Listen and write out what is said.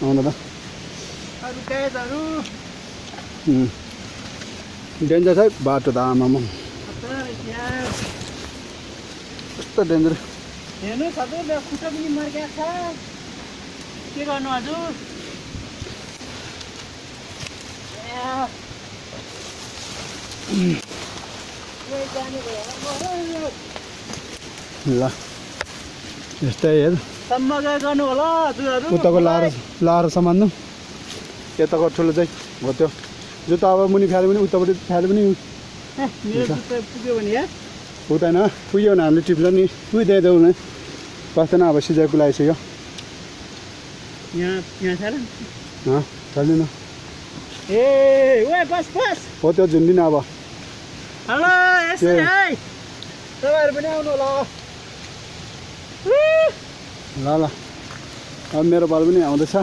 आउनु त डेन्जर छ बाटो त आमामा कस्तो डेन्जर हेर्नु सबै खुट्टा पनि मर्किया छ के गर्नु हजुर ल यस्तै हेर सम्मगा गर्नु होला हजुरहरू उताको लाएर समान्नु यताको ठुलो चाहिँ हो त्यो जुत्ता अब मुनि फ्याल्यो भने उतापट्टि फ्याल्यो पनि मेरो जुत्ता पुग्यो भने यार पुग्दैन पुग्यो भने हामीले टिप्छ नि पुगिदिएदेऊ न बस्दैन अब सिजर कुलाइसक्यो यहाँ छ चल्दैन ए ओए बस बस हो त्यो झुन्डिन अब हेलो यसै है तपाईहरु पनि आउनु होला ल ल अब मेरो पालो पनि आउँदैछ